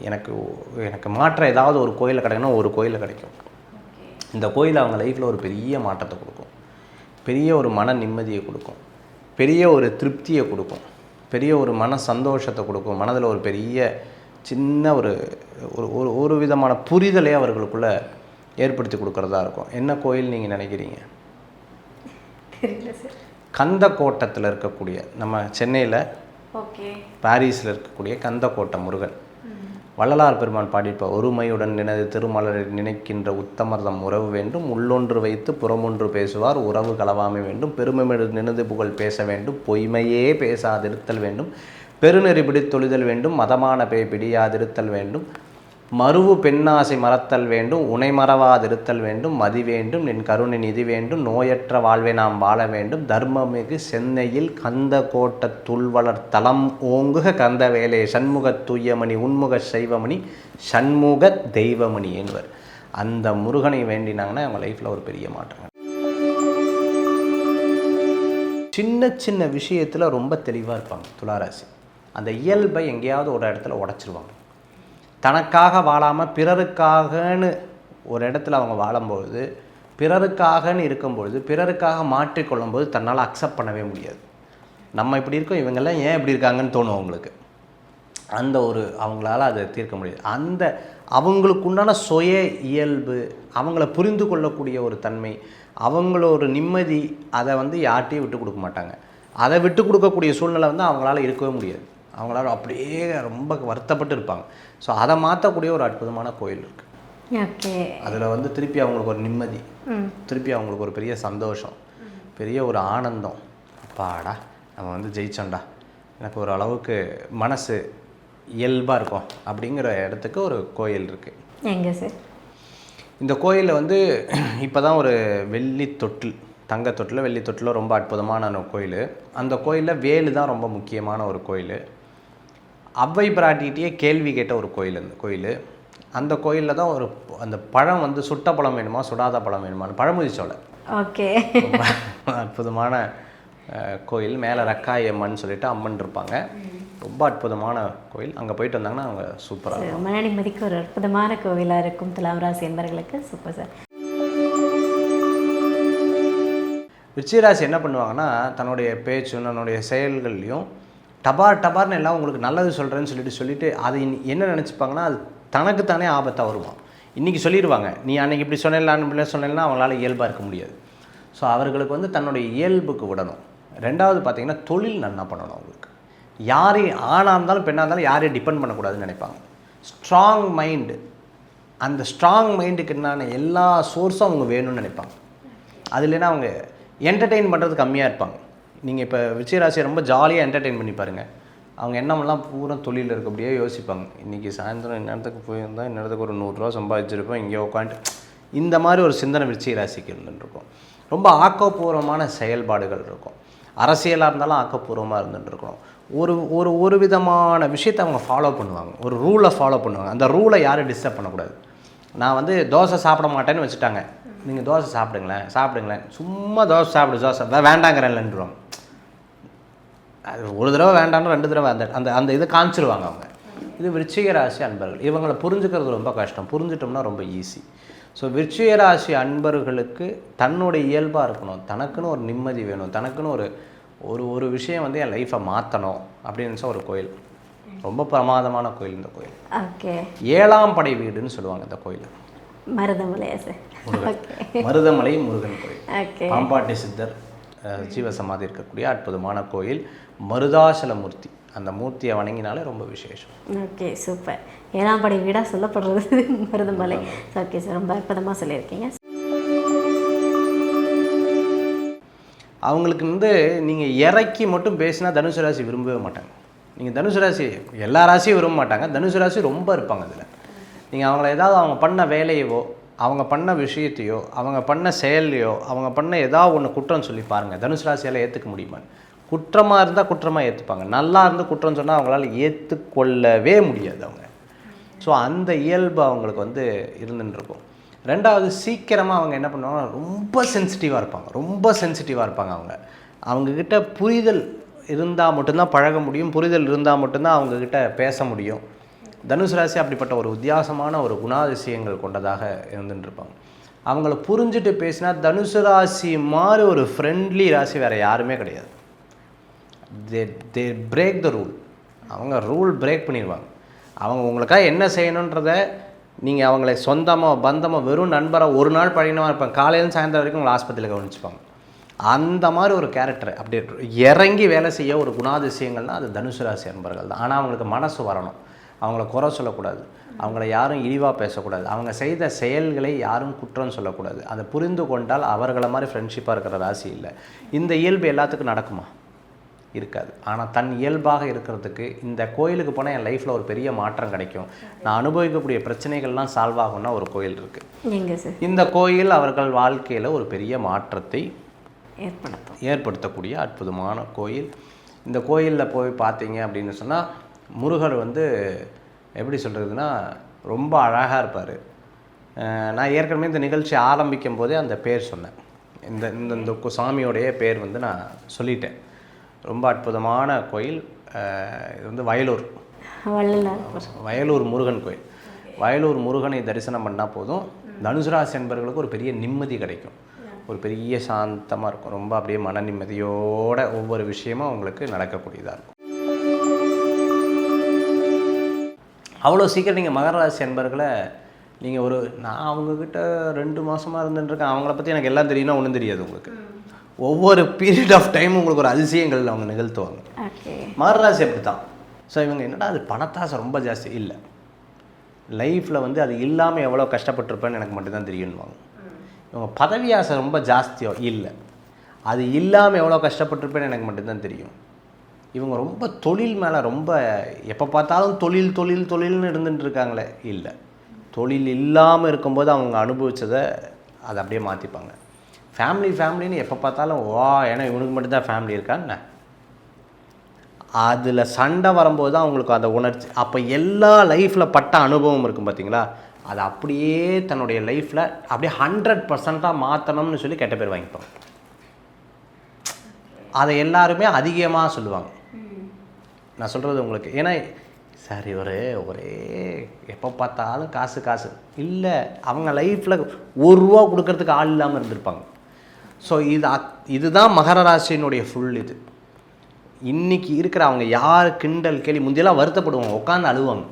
எனக்கு மாற்றம் ஏதாவது ஒரு கோயிலில் கிடைக்கணும், ஒரு கோயிலில் கிடைக்கும். இந்த கோயில் அவங்க லைஃப்பில் ஒரு பெரிய மாற்றத்தை கொடுக்கும், பெரிய ஒரு மன நிம்மதியை கொடுக்கும், பெரிய ஒரு திருப்தியை கொடுக்கும், பெரிய ஒரு மன சந்தோஷத்தை கொடுக்கும், மனதில் ஒரு பெரிய சின்ன ஒரு விதமான புரிதலே அவர்களுக்குள்ளே ஏற்படுத்தி கொடுக்குறதா இருக்கும். என்ன கோயில் நீங்கள் நினைக்கிறீங்க? கந்தக்கோட்டத்தில் இருக்கக்கூடிய, நம்ம சென்னையில் பாரிஸில் இருக்கக்கூடிய கந்தக்கோட்டை முருகன், வள்ளலார் பெருமான் பாடிப்பார், ஒருமையுடன் நினது திருமலரை நினைக்கின்ற உத்தமர்தம் உறவு வேண்டும், உள்ளொன்று வைத்து புறமொன்று பேசுவார், உறவு களவாமை வேண்டும், பெருமைமிடு நினது புகழ் பேச வேண்டும், பொய்மையே பேசாதிருத்தல் வேண்டும், பெருநெறி பிடித்தொழிதல் வேண்டும், மதமான பேய் பிடியாதிருத்தல் வேண்டும், மருவு பெண்ணாசை மறத்தல் வேண்டும், உனை மறவாதிருத்தல் வேண்டும், மதி வேண்டும், நின் கருணை நிதி வேண்டும், நோயற்ற வாழ்வை நாம் வாழ வேண்டும், தர்மமிகு சென்னையில் கந்த கோட்ட துள்வளர் தலம் ஓங்குக கந்த வேலை சண்முக தூயமணி உன்முக சைவமணி சண்முக தெய்வமணி என்பவர். அந்த முருகனை வேண்டினாங்கன்னா அவங்க லைஃப்பில் ஒரு பெரிய மாற்றம். சின்ன சின்ன விஷயத்தில் ரொம்ப தெளிவாக இருப்பாங்க துளாராசி. அந்த இயல்பை எங்கேயாவது ஒரு இடத்துல உடச்சிருவாங்க. தனக்காக வாழாமல் பிறருக்காகன்னு ஒரு இடத்துல அவங்க வாழும்பொழுது, பிறருக்காகன்னு இருக்கும்பொழுது, பிறருக்காக மாற்றிக்கொள்ளும்போது தன்னால் அக்செப்ட் பண்ணவே முடியாது. நம்ம இப்படி இருக்கோம், இவங்கெல்லாம் ஏன் இப்படி இருக்காங்கன்னு தோணும் அவங்களுக்கு. அந்த ஒரு அவங்களால அதை தீர்க்க முடியாது. அந்த அவங்களுக்கு உண்டான சுய இயல்பு, அவங்கள புரிந்து கொள்ளக்கூடிய ஒரு தன்மை, அவங்கள ஒரு நிம்மதி, அதை வந்து யார்ட்டையும் விட்டு கொடுக்க மாட்டாங்க. அதை விட்டு கொடுக்கக்கூடிய சூழ்நிலை வந்து அவங்களால இருக்கவே முடியாது. அவங்களால அப்படியே ரொம்ப வருத்தப்பட்டு இருப்பாங்க. ஸோ அதை மாற்றக்கூடிய ஒரு அற்புதமான கோயில் இருக்குது. ஓகே. அதில் வந்து திருப்பி அவங்களுக்கு ஒரு நிம்மதி, திருப்பி அவங்களுக்கு ஒரு பெரிய சந்தோஷம், பெரிய ஒரு ஆனந்தம். அப்பாடா நம்ம வந்து ஜெயிச்சோண்டா, எனக்கு ஒரு அளவுக்கு மனசு இயல்பாக இருக்கும் அப்படிங்கிற இடத்துக்கு ஒரு கோயில் இருக்குது. எங்கே சார்? இந்த கோயிலில் வந்து இப்போ தான் ஒரு வெள்ளி தொட்டில், தங்க தொட்டில் வெள்ளி தொட்டில் ரொம்ப அற்புதமான கோயில். அந்த கோயிலில் வேலு தான் ரொம்ப முக்கியமான ஒரு கோயில். அவ்வை பிராட்டிகிட்டே கேள்வி கேட்ட ஒரு கோயில் அந்த கோயில். அந்த கோயிலில் தான் ஒரு அந்த பழம் வந்து சுட்ட பழம் வேணுமா சுடாத பழம் வேணுமான்னு பழமுதிர்ச்சோலை. ஓகே. அற்புதமான கோயில். மேலே ரக்காய் அம்மன் சொல்லிட்டு அம்மன் இருப்பாங்க. ரொம்ப அற்புதமான கோயில். அங்கே போயிட்டு வந்தாங்கன்னா அவங்க சூப்பராக இருக்கும். மன நிம்மதிக்கு ஒரு அற்புதமான கோவிலாக இருக்கும் துலாம் ராசி என்பவர்களுக்கு. Super sir. விருச்சிகராசி என்ன பண்ணுவாங்கன்னா, தன்னுடைய பேச்சும் தன்னுடைய செயல்கள்லையும் டபார்னு எல்லாம் உங்களுக்கு நல்லது சொல்கிறேன்னு சொல்லிட்டு அது என்ன நினச்சிப்பாங்கன்னா, அது தனக்குத்தானே ஆபத்தாக வருவான். இன்றைக்கி சொல்லிடுவாங்க, நீ அன்றைக்கி இப்படி சொன்னேன்னா அவங்களால இயல்பாக இருக்க முடியாது. ஸோ அவர்களுக்கு வந்து தன்னுடைய இயல்புக்கு விடணும். ரெண்டாவது பார்த்திங்கன்னா, தொழில் நல்லா பண்ணணும். அவங்களுக்கு யாரையும் ஆணாக இருந்தாலும் பெண்ணாக இருந்தாலும் யாரையும் டிபெண்ட் பண்ணக்கூடாதுன்னு நினைப்பாங்க. ஸ்ட்ராங் மைண்டு, அந்த ஸ்ட்ராங் மைண்டுக்கு என்னான எல்லா சோர்ஸும் அவங்க வேணும்னு நினைப்பாங்க. அது இல்லைன்னா அவங்க என்டர்டெயின் பண்ணுறது கம்மியாக இருப்பாங்க. நீங்கள் இப்போ விருச்சிகராசியை ரொம்ப ஜாலியாக என்டர்டெயின் பண்ணி பாருங்கள். அவங்க எண்ணமெல்லாம் பூரா தொழிலில் இருக்கஅப்படியே யோசிப்பாங்க. இன்றைக்கி சாயந்தரம் இந்நேரத்துக்கு போயிருந்தால் இந்நேரத்துக்கு ஒரு 100 ரூபா சம்பாதிச்சிருப்போம், இங்கே உட்காந்து இந்த மாதிரி ஒரு சிந்தனை விருச்சிகராசிக்கு இருந்துருக்கும். ரொம்ப ஆக்கப்பூர்வமான செயல்பாடுகள் இருக்கும். அரசியலாக இருந்தாலும் ஆக்கப்பூர்வமாக இருந்துட்டுருக்கணும். ஒரு விதமான விஷயத்தை அவங்க ஃபாலோ பண்ணுவாங்க. ஒரு ரூலை ஃபாலோ பண்ணுவாங்க. அந்த ரூலை யாரும் டிஸ்டர்ப் பண்ணக்கூடாது. நான் வந்து தோசை சாப்பிட மாட்டேன்னு வச்சுட்டாங்க, நீங்கள் தோசை சாப்பிடுங்களேன், சும்மா தோசை வேண்டாங்கிறேன்லன்றுவாங்க. அது ஒரு தடவை வேண்டாம்னு 2 தடவை அந்த இதை காமிச்சிருவாங்க அவங்க. இது விருச்சிகராசி அன்பர்கள். இவங்களை புரிஞ்சுக்கிறது ரொம்ப கஷ்டம், புரிஞ்சிட்டோம்னா ரொம்ப ஈஸி. ஸோ விருச்சிகராசி அன்பர்களுக்கு தன்னுடைய இயல்பாக இருக்கணும், தனக்குன்னு ஒரு நிம்மதி வேணும், தனக்குன்னு ஒரு விஷயம் வந்து என் லைஃப்பை மாற்றணும் அப்படின்னு ஒரு கோயில். ரொம்ப பிரமாதமான கோயில் இந்த கோயில். ஓகே. 7ஆம் படை வீடுன்னு சொல்லுவாங்க இந்த கோயில். மருதமலையா சார்? மருதமலை முருகன் கோயில். ஓகே. பாம்பாட்டி சித்தர் ஜீவசமாதி இருக்கக்கூடிய அற்புதமான கோயில். மருதாசலமூர்த்தி, அந்த மூர்த்தியை வணங்கினாலே ரொம்ப விசேஷம். Okay, super. 7ஆம் படை வீடாக சொல்லப்படுறது மருதமலை. ஓகே சார், ரொம்ப அற்புதமாக சொல்லியிருக்கீங்க. அவங்களுக்கு வந்து நீங்கள் இறக்கி மட்டும் பேசினா தனுசு ராசி விரும்பவே மாட்டாங்க. நீங்கள் தனுசு ராசி எல்லா ராசியும் விரும்ப மாட்டாங்க, தனுசு ராசி ரொம்ப இருப்பாங்க அதில். நீங்கள் அவங்கள ஏதாவது அவங்க பண்ண வேலையவோ, அவங்க பண்ண விஷயத்தையோ, அவங்க பண்ண செயலையோ, அவங்க பண்ண ஏதாவது ஒன்று குற்றம் சொல்லி பாருங்கள், தனுசு ராசியால் ஏற்றுக்க முடியுமான்னு. குற்றமாக இருந்தால் குற்றமாக ஏற்றுப்பாங்க, நல்லா இருந்து குற்றம் சொன்னால் அவங்களால ஏற்றுக்கொள்ளவே முடியாது அவங்க. ஸோ அந்த இயல்பு அவங்களுக்கு வந்து இருந்துட்டுருக்கும். ரெண்டாவது, சீக்கிரமாக அவங்க என்ன பண்ணுவாங்கன்னா ரொம்ப சென்சிட்டிவாக இருப்பாங்க. அவங்கக்கிட்ட புரிதல் இருந்தால் மட்டும்தான் பழக முடியும், புரிதல் இருந்தால் மட்டும்தான் அவங்கக்கிட்ட பேச முடியும். தனுசு ராசி அப்படிப்பட்ட ஒரு வித்தியாசமான ஒரு குணாதிசயங்கள் கொண்டதாக இருந்துட்டுருப்பாங்க. அவங்கள புரிஞ்சுட்டு பேசினா தனுசு ராசி மாதிரி ஒரு ஃப்ரெண்ட்லி ராசி வேறு யாருமே கிடையாது. தே பிரேக் த ரூல். அவங்க ரூல் பிரேக் பண்ணிடுவாங்க. அவங்க உங்களுக்காக என்ன செய்யணுன்றத நீங்கள் அவங்களை சொந்தமாக பந்தமாக வெறும் நண்பராக ஒரு நாள் பழகினமாக இருப்பாங்க, காலையிலேருந்து சாயந்தரம் வரைக்கும் உங்களை ஆஸ்பத்திரியில் கவனிச்சுப்பாங்க. அந்த மாதிரி ஒரு கேரக்டர் அப்படி இறங்கி வேலை செய்ய ஒரு குணாதிசயங்கள்னால் அது தனுசு ராசி அன்பர்கள் தான். ஆனால் அவங்களுக்கு மனசு வரணும், அவங்கள குறை சொல்லக்கூடாது, அவங்கள யாரும் இழிவாக பேசக்கூடாது, அவங்க செய்த செயல்களை யாரும் குற்றம் சொல்லக்கூடாது. அதை புரிந்து கொண்டால் அவர்களை மாதிரி ஃப்ரெண்ட்ஷிப்பாக இருக்கிற ராசி இல்லை. இந்த இயல்பு எல்லாத்துக்கும் நடக்குமா? இருக்காது. ஆனால் தன் இயல்பாக இருக்கிறதுக்கு இந்த கோயிலுக்கு போனால் என் லைஃப்பில் ஒரு பெரிய மாற்றம் கிடைக்கும், நான் அனுபவிக்கக்கூடிய பிரச்சனைகள்லாம் சால்வ் ஆகும்னா ஒரு கோயில் இருக்குது. இந்த கோயில் அவர்கள் வாழ்க்கையில் ஒரு பெரிய மாற்றத்தை ஏற்படுத்தக்கூடிய அற்புதமான கோயில். இந்த கோயிலில் போய் பார்த்தீங்க அப்படின்னு சொன்னால் முருகர் வந்து எப்படி சொல்கிறதுனா ரொம்ப அழகாக இருப்பார். நான் ஏற்கனவே இந்த நிகழ்ச்சி ஆரம்பிக்கும் போதே அந்த பேர் சொன்னேன். இந்த இந்த சாமியோடைய பேர் வந்து நான் சொல்லிட்டேன். ரொம்ப அற்புதமான கோயில். இது வந்து வயலூர் முருகன் கோயில். வயலூர் முருகனை தரிசனம் பண்ணால் போதும், தனுசு ராசி என்பவர்களுக்கு ஒரு பெரிய நிம்மதி கிடைக்கும், ஒரு பெரிய சாந்தமாக இருக்கும். ரொம்ப அப்படியே மன நிம்மதியோட ஒவ்வொரு விஷயமும் அவங்களுக்கு நடக்கக்கூடியதாக இருக்கும். அவ்வளோ சீக்கிரம் நீங்கள் மகர ராசி என்பர்களை நீங்கள் நான் அவங்கக்கிட்ட 2 மாதமாக இருந்துட்டுருக்கேன், அவங்கள பற்றி எனக்கு எல்லாம் தெரியும்னா ஒன்றும் தெரியாது உங்களுக்கு. ஒவ்வொரு பீரியட் ஆஃப் டைம் உங்களுக்கு ஒரு அதிசயங்கள் அவங்க நிகழ்த்துவாங்க. மகர ராசி அப்படி தான். ஸோ இவங்க என்னடா அது பணத்தாசை ரொம்ப ஜாஸ்தி இல்லை, லைஃப்பில் வந்து அது இல்லாமல் எவ்வளோ கஷ்டப்பட்டிருப்பேன்னு எனக்கு மட்டும்தான் தெரியும்வாங்க. இவங்க பதவி ஆசை ரொம்ப ஜாஸ்தியோ இல்லை, அது இல்லாமல் எவ்வளோ கஷ்டப்பட்டிருப்பேன்னு எனக்கு மட்டும்தான் தெரியும். இவங்க ரொம்ப தொழில் மேலே ரொம்ப எப்போ பார்த்தாலும் தொழில்னு இருந்துட்டு இருக்காங்களே, இல்லை, தொழில் இல்லாமல் இருக்கும்போது அவங்க அனுபவித்ததை அதை அப்படியே மாற்றிப்பாங்க. ஃபேமிலின்னு எப்போ பார்த்தாலும் ஏன்னா இவனுக்கு மட்டும்தான் ஃபேமிலி இருக்கான்னு அதில் சண்டை வரும்போது தான் அவங்களுக்கு அந்த உணர்ச்சி. அப்போ எல்லா லைஃப்பில் பட்ட அனுபவம் இருக்கும் பார்த்தீங்களா, அதை அப்படியே தன்னுடைய லைஃப்பில் அப்படியே 100% மாற்றணும்னு சொல்லி கெட்ட பேர் வாங்கிப்பாங்க. அதை எல்லாருமே அதிகமாக சொல்லுவாங்க. நான் சொல்கிறது உங்களுக்கு, ஏன்னா சார் இவர் ஒரே எப்போ பார்த்தாலும் காசு இல்லை, அவங்க லைஃப்பில் ₹1 கொடுக்கறதுக்கு ஆள் இல்லாமல் இருந்திருப்பாங்க. ஸோ இதுதான் மகர ராசியினுடைய ஃபுல் இது. இன்றைக்கி இருக்கிற அவங்க யார் கிண்டல் கேலி, முந்தியெல்லாம் வருத்தப்படுவாங்க, உட்காந்து அழுவாங்க,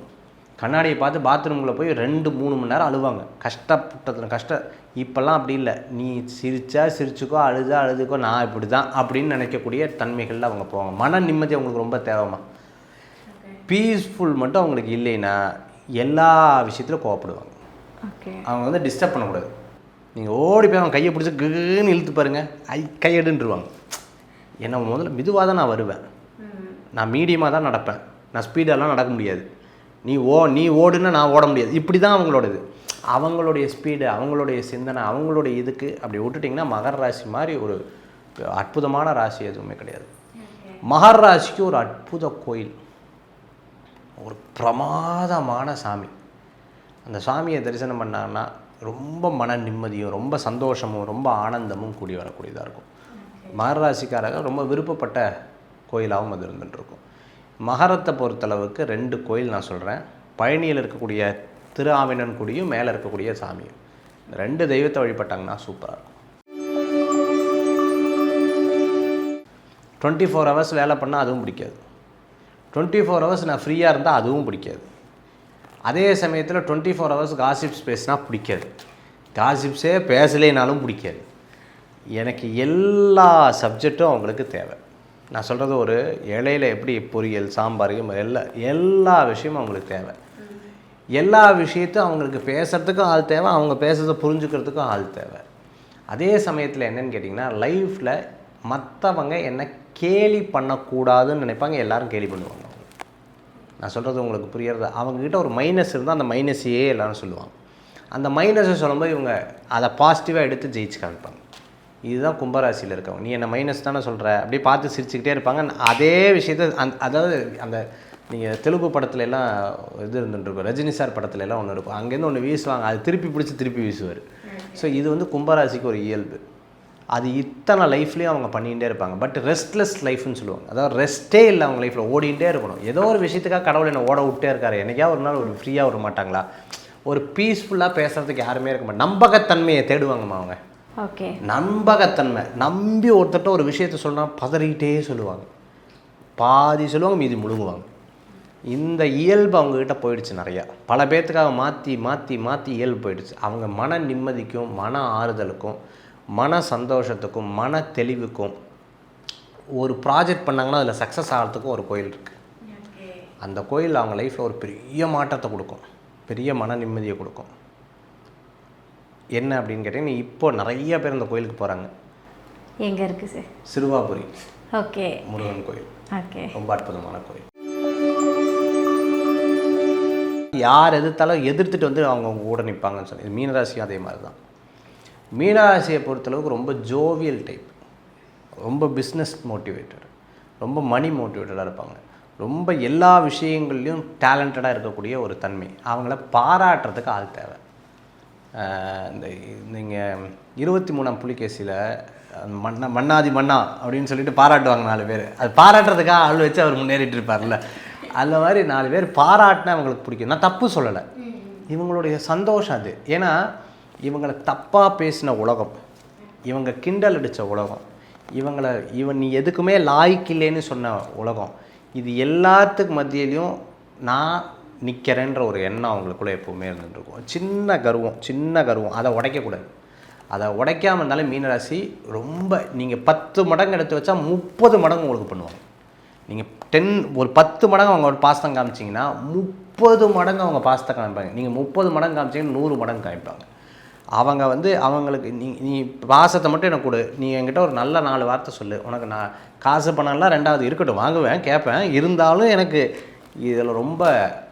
கண்ணாடியை பார்த்து பாத்ரூமில் போய் 2-3 மணி நேரம் அழுவாங்க, இப்போல்லாம் அப்படி இல்லை, நீ சிரிச்சுக்கோ அழுதுக்கோ, நான் இப்படி தான் அப்படின்னு நினைக்கக்கூடிய தன்மைகளில் அவங்க போவாங்க. மன நிம்மதி அவங்களுக்கு ரொம்ப தேவைமா. பீஸ்ஃபுல் மட்டும் அவங்களுக்கு இல்லைன்னா எல்லா விஷயத்திலும் கோவப்படுவாங்க. அவங்க வந்து டிஸ்டர்ப் பண்ணக்கூடாது. நீங்கள் ஓடி போய் அவங்க கையை பிடிச்சி குன்னு இழுத்து பாருங்கள், கையெடுன்றுவாங்க. ஏன்னா முதல்ல மெதுவாக தான் நான் வருவேன், நான் மீடியமாக தான் நடப்பேன், நான் ஸ்பீடெல்லாம் நடக்க முடியாது, நீ ஓடுன்னா நான் ஓட முடியாது, இப்படி தான் அவங்களோடது. அவங்களுடைய ஸ்பீடு, அவங்களுடைய சிந்தனை, அவங்களுடைய இதுக்கு அப்படி விட்டுட்டிங்கன்னா மகர ராசி மாதிரி ஒரு அற்புதமான ராசி எதுவுமே கிடையாது. மகர ராசிக்கு ஒரு அற்புத கோயில், ஒரு பிரமாதமான சாமி. அந்த சாமியை தரிசனம் பண்ணாங்கன்னா ரொம்ப மன நிம்மதியும் ரொம்ப சந்தோஷமும் ரொம்ப ஆனந்தமும் கூடி வரக்கூடியதாக இருக்கும். மகர ராசிக்காரங்க ரொம்ப விருப்பப்பட்ட கோயிலாகவும் அது இருந்துகிட்ருக்கும். மகரத்தை பொறுத்தளவுக்கு 2 கோயில் நான் சொல்கிறேன். பழனியில் இருக்கக்கூடிய திரு ஆவினன்குடியும் மேலே இருக்கக்கூடிய சாமியும், 2 தெய்வத்தை வழிபட்டாங்கன்னா சூப்பராக இருக்கும். 24 ஹவர்ஸ் வேலை பண்ணால் அதுவும் பிடிக்காது, 24 ஹவர்ஸ் நான் ஃப்ரீயாக இருந்தால் அதுவும் பிடிக்காது. அதே சமயத்தில் 24 ஹவர்ஸ் காசிப்ஸ் பேசினா பிடிக்காது, காசிப்ஸே பேசலைனாலும் பிடிக்காது. எனக்கு எல்லா சப்ஜெக்டும் அவங்களுக்கு தேவை. நான் சொல்கிறது ஒரு இலையில் எப்படி பொரியல் சாம்பார் எல்லா விஷயமும் அவங்களுக்கு தேவை. எல்லா விஷயத்தையும் அவங்களுக்கு பேசுகிறதுக்கும் ஆள் தேவை, அவங்க பேசுகிறத புரிஞ்சுக்கிறதுக்கும் ஆள் தேவை. அதே சமயத்தில் என்னென்னு கேட்டிங்கன்னா, லைஃப்பில் மற்றவங்க என்ன கேலி பண்ணக்கூடாதுன்னு நினைப்பாங்க, எல்லோரும் கேலி பண்ணுவாங்க. நான் சொல்கிறது உங்களுக்கு புரியறது. அவங்கக்கிட்ட ஒரு மைனஸ் இருந்தால் அந்த மைனஸையே எல்லோரும் சொல்லுவாங்க. அந்த மைனஸை சொல்லும்போது இவங்க அதை பாசிட்டிவாக எடுத்து ஜெயிச்சு காமிப்பாங்க. இதுதான் கும்பராசியில் இருக்கவங்க. நீ என்ன மைனஸ் தானே சொல்கிற அப்படி பார்த்து சிரிச்சுக்கிட்டே இருப்பாங்க. அதே விஷயத்தை அதாவது அந்த நீங்கள் தெலுங்கு படத்துல எல்லாம் இது இருந்துருக்கும், ரஜினி சார் படத்துல எல்லாம் ஒன்று இருக்கும், அங்கேருந்து ஒன்று வீசுவாங்க, அது திருப்பி பிடிச்சி திருப்பி வீசுவார். ஸோ இது வந்து கும்பராசிக்கு ஒரு இயல்பு. அது இத்தனை லைஃப்லேயும் அவங்க பண்ணிகிட்டே இருப்பாங்க. பட் ரெஸ்ட்லெஸ் லைஃப்னு சொல்லுவாங்க. அதாவது ரெஸ்ட்டே இல்லை அவங்க லைஃப்பில், ஓடிகிட்டே இருக்கணும். ஏதோ ஒரு விஷயத்துக்காக கடவுள் என்னை ஓட விட்டே இருக்காரு, என்னைக்கா ஒரு நாள் ஒரு ஃப்ரீயாக விட மாட்டாங்களா, ஒரு பீஸ்ஃபுல்லாக பேசுகிறதுக்கு யாருமே இருக்க மாட்டாங்க. நம்பகத்தன்மையை தேடுவாங்கம்மா அவங்க. ஓகே, நம்பகத்தன்மை. நம்பி ஒருத்தட்ட ஒரு விஷயத்த சொன்னால் பதறிக்கிட்டே சொல்லுவாங்க, பாதி சொல்லுவாங்க, மீதி முழுங்குவாங்க. இந்த இயல்பு அவங்கக்கிட்ட போயிடுச்சு நிறையா. பல பேர்த்துக்காக மாற்றி மாற்றி மாற்றி இயல்பு போயிடுச்சு. அவங்க மன நிம்மதிக்கும் மன ஆறுதலுக்கும் மன சந்தோஷத்துக்கும் மன தெளிவுக்கும் ஒரு ப்ராஜெக்ட் பண்ணாங்கன்னா அதில் சக்ஸஸ் ஆகிறதுக்கும் ஒரு கோயில் இருக்குது. அந்த கோயில் அவங்க லைஃப்பில் ஒரு பெரிய மாற்றத்தை கொடுக்கும், பெரிய மன நிம்மதியை கொடுக்கும். என்ன அப்படின்னு கேட்டிங்கன்னா, இப்போ நிறைய பேர் இந்த கோயிலுக்கு போகிறாங்க. எங்கே இருக்குது சார்? சிறுவாபுரி. ஓகே, முருகன் கோயில். ஓகே, ரொம்ப அற்புதமான கோயில். யார் எதிர்த்துட்டு வந்து அவங்க கூட நிற்பாங்கன்னு சொல்லி. மீனராசியும் அதே மாதிரி தான். மீனராசியை பொறுத்தளவுக்கு ரொம்ப ஜோவியல் டைப், ரொம்ப பிஸ்னஸ் மோட்டிவேட்டட், ரொம்ப மணி மோட்டிவேட்டடாக இருப்பாங்க. ரொம்ப எல்லா விஷயங்கள்லையும் டேலண்டடாக இருக்கக்கூடிய ஒரு தன்மை. அவங்கள பாராட்டுறதுக்கு ஆள் தேவை. இந்த நீங்கள் 23ஆம் புலிகேசியில் மன்னாதி மன்னா அப்படின்னு சொல்லிட்டு பாராட்டுவாங்க 4 பேர். அது பாராட்டுறதுக்காக ஆள் வச்சு அவர் முன்னேறிட்டு இருப்பார்ல, அந்த மாதிரி 4 பேர் பாராட்டினா அவங்களுக்கு பிடிக்கும். நான் தப்பு சொல்லலை, இவங்களுடைய சந்தோஷம் அது. ஏன்னா இவங்களை தப்பாக பேசின உலகம், இவங்க கிண்டல் அடித்த உலகம், இவன் நீ எதுக்குமே லாய்க்கு இல்லைன்னு சொன்ன உலகம், இது எல்லாத்துக்கு மத்தியிலையும் நிற்கிறேன்ற ஒரு எண்ணம் அவங்களுக்குள்ளே எப்போவுமே இருந்துருக்கும். சின்ன கர்வம் அதை உடைக்கக்கூடாது. அதை உடைக்காமல் இருந்தாலும் மீனராசி ரொம்ப நீங்கள் 10 மடங்கு எடுத்து வச்சா 30 மடங்கு உங்களுக்கு பண்ணுவாங்க. நீங்கள் ஒரு 10 மடங்கு அவங்க பாசம் காமிச்சிங்கன்னா 30 மடங்கு அவங்க பாசத்தை காமிப்பாங்க. நீங்கள் 30 மடங்கு காமிச்சிங்கன்னா 100 மடங்கு காமிப்பாங்க. அவங்க அவங்களுக்கு நீ பாசத்தை மட்டும் எனக்கு கொடு, நீ என்கிட்ட ஒரு நல்ல 4 வார்த்தை சொல்லு, உனக்கு நான் காசு பணம்லாம் ரெண்டாவது இருக்கட்டும், வாங்குவேன் கேட்பேன், இருந்தாலும் எனக்கு இதில் ரொம்ப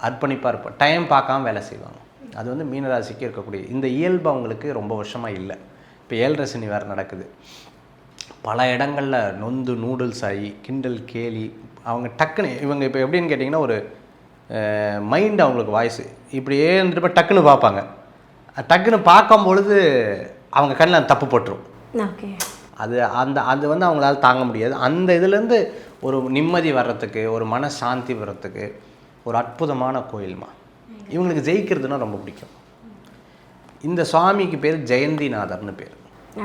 அர்ப்பணிப்பாக இருப்பேன். டைம் பார்க்காம வேலை செய்வாங்க. அது மீனராசிக்கு இருக்கக்கூடிய இந்த இயல்பு அவங்களுக்கு ரொம்ப வருஷமாக இல்லை. இப்போ 7 சனி வேறு நடக்குது. பல இடங்களில் நொந்து நூடுல்ஸ் ஆகி கிண்டல் கேலி. அவங்க டக்குன்னு இவங்க இப்போ எப்படின்னு கேட்டிங்கன்னா ஒரு மைண்ட் அவங்களுக்கு வாய்ஸ் இப்படியே இருந்துட்டு டக்குன்னு பார்ப்பாங்க. டக்குன்னு பார்க்கும் பொழுது அவங்க கண்ணில் தப்பு போட்டுரும். ஓகே, அது அவங்களால தாங்க முடியாது. அந்த இதுலேருந்து ஒரு நிம்மதி வர்றதுக்கு, ஒரு மனசாந்தி வர்றதுக்கு ஒரு அற்புதமான கோயில்மா. இவங்களுக்கு ஜெயிக்கிறதுனா ரொம்ப பிடிக்கும். இந்த சுவாமிக்கு பேர் ஜெயந்திநாதர்னு பேர்.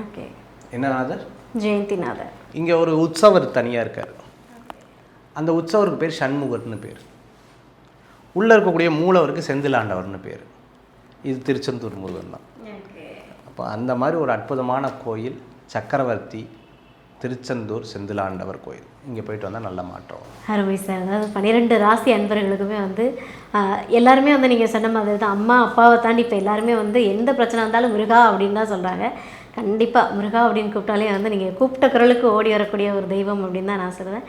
ஓகே, என்ன நாதர்? ஜெயந்திநாதர். இங்கே ஒரு உற்சவர் தனியாக இருக்கார். அந்த உற்சவருக்கு பேர் சண்முகர்னு பேர். உள்ளே இருக்கக்கூடிய மூலவருக்கு செந்திலாண்டவர்னு பேர். இது திருச்செந்தூர் முருகன் தான். அப்போ அந்த மாதிரி ஒரு அற்புதமான கோயில் சக்கரவர்த்தி திருச்செந்தூர் செந்திலாண்டவர் கோயில். இங்கே போயிட்டு வந்தால் நல்ல மாற்றம். அருமை சார். அதாவது 12 ராசி அன்பர்களுக்குமே எல்லாருமே நீங்கள் சொன்ன மாதிரி தான். அம்மா அப்பாவை தாண்டி இப்போ எல்லாருமே எந்த பிரச்சனை இருந்தாலும் முருகா அப்படின்னு தான் சொல்கிறாங்க. கண்டிப்பாக முருகா அப்படின்னு கூப்பிட்டாலே நீங்கள் கூப்பிட்ட குரலுக்கு ஓடி வரக்கூடிய ஒரு தெய்வம் அப்படின்னு தான் நான் சொல்லுவேன்.